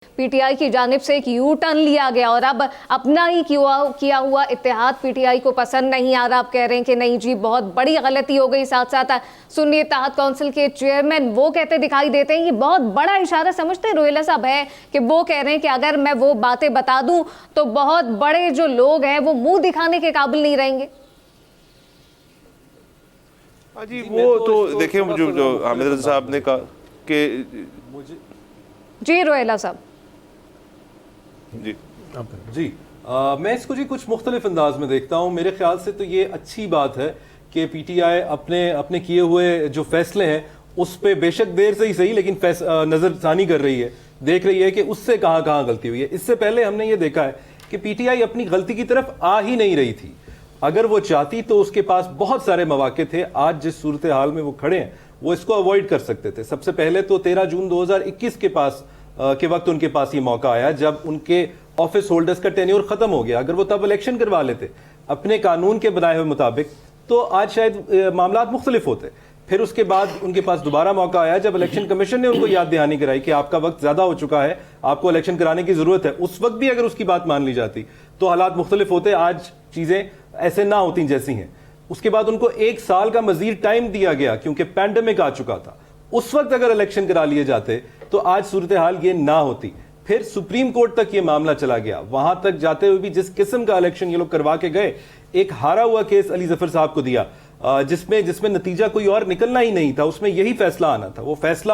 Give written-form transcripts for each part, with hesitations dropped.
P T I کی جانب سے ایک یو ٹرن لیا گیا اور اب اپنا ہی کیا ہوا اتحاد پی ٹی آئی کو پسند نہیں آ رہا. آپ کہہ رہے ہیں کہ نہیں جی بہت بڑی غلطی ہو گئی. ساتھ ساتھ سنی اتحاد کونسل کے چیئرمین وہ کہتے دکھائی دیتے ہیں. یہ بہت بڑا اشارہ سمجھتے ہیں روہیلا صاحب ہے کہ وہ کہہ رہے ہیں کہ اگر میں وہ باتیں بتا دوں تو بہت بڑے جو لوگ ہیں وہ منہ دکھانے کے قابل نہیں رہیں گے. جی وہ تو دیکھیں جو حامد رضا صاحب نے کہا کہ جی روہیلا صاحب جی میں اس کو کچھ مختلف انداز میں دیکھتا ہوں. میرے خیال سے تو یہ اچھی بات ہے کہ پی ٹی آئی اپنے کیے ہوئے جو فیصلے ہیں اس پہ بے شک دیر سے ہی صحیح لیکن نظر ثانی کر رہی ہے, دیکھ رہی ہے کہ اس سے کہاں کہاں غلطی ہوئی ہے. اس سے پہلے ہم نے یہ دیکھا ہے کہ پی ٹی آئی اپنی غلطی کی طرف آ ہی نہیں رہی تھی. اگر وہ چاہتی تو اس کے پاس بہت سارے مواقع تھے. آج جس صورتحال میں وہ کھڑے ہیں وہ اس کو اوائڈ کر سکتے تھے. سب سے پہلے تو 13 جون 2021 کے وقت ان کے پاس یہ موقع آیا جب ان کے آفس ہولڈرز کا ٹینیور ختم ہو گیا. اگر وہ تب الیکشن کروا لیتے اپنے قانون کے بنائے ہوئے مطابق تو آج شاید معاملات مختلف ہوتے. پھر اس کے بعد ان کے پاس دوبارہ موقع آیا جب الیکشن کمیشن نے ان کو یاد دہانی کرائی کہ آپ کا وقت زیادہ ہو چکا ہے, آپ کو الیکشن کرانے کی ضرورت ہے. اس وقت بھی اگر اس کی بات مان لی جاتی تو حالات مختلف ہوتے. آج چیزیں ایسے نہ ہوتی جیسی ہیں. اس کے بعد ان کو 1 سال کا مزید ٹائم دیا گیا کیونکہ پینڈیمک آ چکا تھا. اس وقت اگر الیکشن کرا لیے جاتے تو آج صورتحال یہ نہ ہوتی. پھر سپریم کورٹ تک یہ معاملہ چلا گیا. وہاں تک جاتے ہوئے بھی جس قسم کا الیکشن یہ لوگ کروا کے گئے, ایک ہارا ہوا کیس علی ظفر صاحب کو دیا جس میں نتیجہ کوئی اور نکلنا ہی نہیں تھا. اس میں یہی فیصلہ آنا تھا. وہ فیصلہ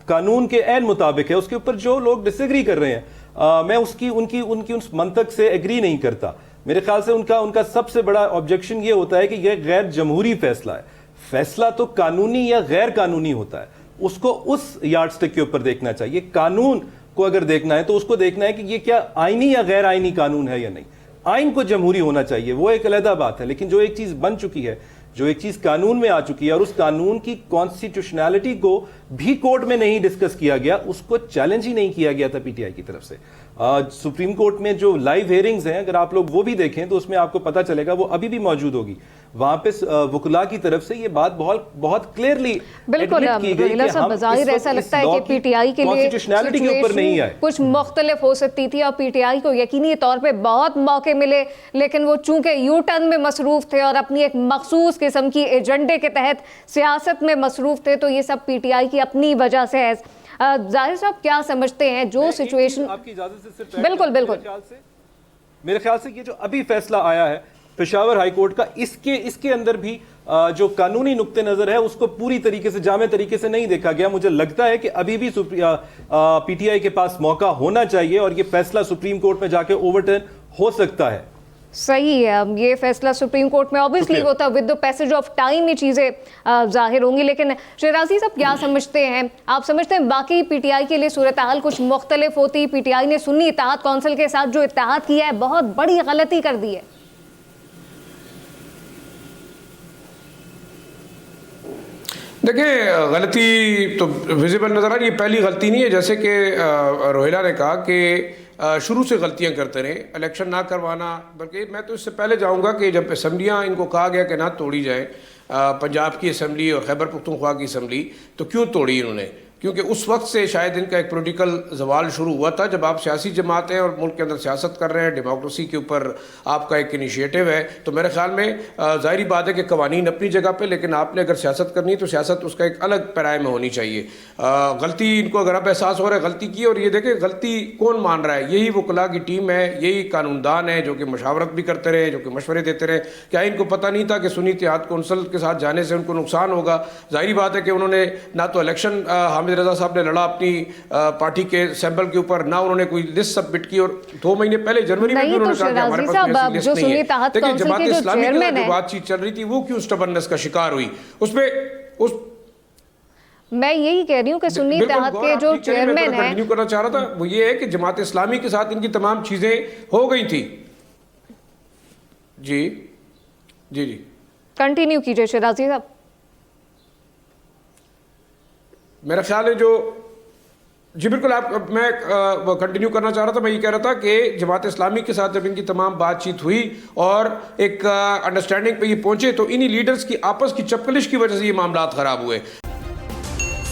قانون کے عین مطابق ہے. اس کے اوپر جو لوگ ڈس ایگری کر رہے ہیں میں ان کی اس منطق سے ایگری نہیں کرتا. میرے خیال سے ان کا سب سے بڑا آبجیکشن یہ ہوتا ہے کہ یہ غیر جمہوری فیصلہ ہے. فیصلہ تو قانونی یا غیر قانونی ہوتا ہے, اس کو اس یارڈ سٹک کے اوپر دیکھنا چاہیے. قانون کو اگر دیکھنا ہے تو اس کو دیکھنا ہے کہ یہ کیا آئینی یا غیر آئینی قانون ہے یا نہیں. آئین کو جمہوری ہونا چاہیے, وہ ایک علیحدہ بات ہے. لیکن جو ایک چیز بن چکی ہے, جو ایک چیز قانون میں آ چکی ہے اور اس قانون کی کانسٹیٹیوشنالٹی کو بھی کورٹ میں نہیں ڈسکس کیا گیا, اس کو چیلنج ہی نہیں کیا گیا تھا پی ٹی آئی کی طرف سے. سپریم کورٹ میں جو لائیو ہیئرنگز ہیں اگر آپ لوگ وہ بھی دیکھیں تو اس میں آپ کو پتہ چلے گا, وہ ابھی بھی موجود ہوگی. وہاں پہ وکلاء کی طرف سے یہ بات بہت کلیئرلی بالکل بظاہر ایسا لگتا ہے کہ پی ٹی آئی کے لیے سچویشن کچھ مختلف ہو سکتی تھی اور پی ٹی آئی کو یقینی طور پہ بہت موقع ملے, لیکن وہ چونکہ یو ٹرن میں مصروف تھے اور اپنی ایک مخصوص قسم کی ایجنڈے کے تحت سیاست میں مصروف تھے, تو یہ سب پی ٹی آئی کی اپنی وجہ سے ہے. ظاہر صاحب کیا سمجھتے ہیں جو سچویشن بالکل میرے خیال سے یہ جو ابھی فیصلہ آیا ہے پشاور ہائی کورٹ کا, اس کے اندر بھی جو قانونی نقطہ نظر ہے اس کو پوری طریقے سے جامع طریقے سے نہیں دیکھا گیا. مجھے لگتا ہے کہ ابھی بھی پی ٹی آئی کے پاس موقع ہونا چاہیے اور یہ فیصلہ سپریم کورٹ میں جا کے اوور ٹرن ہو سکتا ہے. صحیح ہے, یہ فیصلہ سپریم کورٹ میں obviously ہوتا ہے, with the passage of time یہ چیزیں ظاہر ہوں گی. لیکن شیرازی صاحب کیا سمجھتے ہیں, آپ سمجھتے ہیں باقی پی ٹی آئی کے لیے صورتحال کچھ مختلف ہوتی؟ پی ٹی آئی نے سنی اتحاد کونسل کے ساتھ جو اتحاد کیا ہے بہت بڑی غلطی کر دی ہے. دیکھیں غلطی تو ویزیبل نظر آ رہی ہے, یہ پہلی غلطی نہیں ہے. جیسے کہ روہیلا نے کہا کہ شروع سے غلطیاں کرتے رہے, الیکشن نہ کروانا, بلکہ میں تو اس سے پہلے جاؤں گا کہ جب اسمبلیاں ان کو کہا گیا کہ نہ توڑی جائیں, پنجاب کی اسمبلی اور خیبر پختونخوا کی اسمبلی, تو کیوں توڑی انہوں نے؟ کیونکہ اس وقت سے شاید ان کا ایک پولیٹیکل زوال شروع ہوا تھا. جب آپ سیاسی جماعت ہیں اور ملک کے اندر سیاست کر رہے ہیں, ڈیموکریسی کے اوپر آپ کا ایک انیشیٹو ہے, تو میرے خیال میں ظاہری بات ہے کہ قوانین اپنی جگہ پہ, لیکن آپ نے اگر سیاست کرنی تو سیاست اس کا ایک الگ پیرائے میں ہونی چاہیے. غلطی ان کو اگر اب احساس ہو رہا ہے غلطی کی, اور یہ دیکھیں غلطی کون مان رہا ہے, یہی وکلاء کی ٹیم ہے, یہی قانون دان ہے جو کہ مشاورت بھی کرتے رہے, جو کہ مشورے دیتے رہے. کیا ان کو پتہ نہیں تھا کہ سنی اتحاد کونسل کے ساتھ جانے سے ان کو نقصان ہوگا؟ ظاہری بات ہے کہ انہوں نے نہ تو الیکشن حامد رضا صاحب نے لڑا اپنی پارٹی کے سیمبل کے اوپر, نہ انہوں نے کوئی لسٹ سبمٹ کی, اور 2 مہینے پہلے جنوری میں بھی انہوں نے کہا کہ ہمارے پاس لسٹ نہیں ہے. لیکن جماعت اسلامی کے ساتھ جو بات چیت چل رہی تھی وہ کیوں سٹبرنس کا شکار ہوئی؟ اس پہ میں یہی کہہ رہی ہوں کہ سنی اتحاد کے جو چیئرمین ہیں, کنٹینیو کرنا چاہ رہا تھا وہ یہ ہے کہ جماعت اسلامی کے ساتھ ان کی تمام چیزیں ہو گئی تھی. جی کنٹینیو کیجئے شیرازی صاحب. میرا خیال ہے جی بالکل آپ میں کنٹینیو کرنا چاہ رہا تھا. میں یہ کہہ رہا تھا کہ جماعت اسلامی کے ساتھ جب ان کی تمام بات چیت ہوئی اور ایک انڈرسٹینڈنگ پہ یہ پہنچے, تو انہی لیڈرز کی آپس کی چپکلش کی وجہ سے یہ معاملات خراب ہوئے.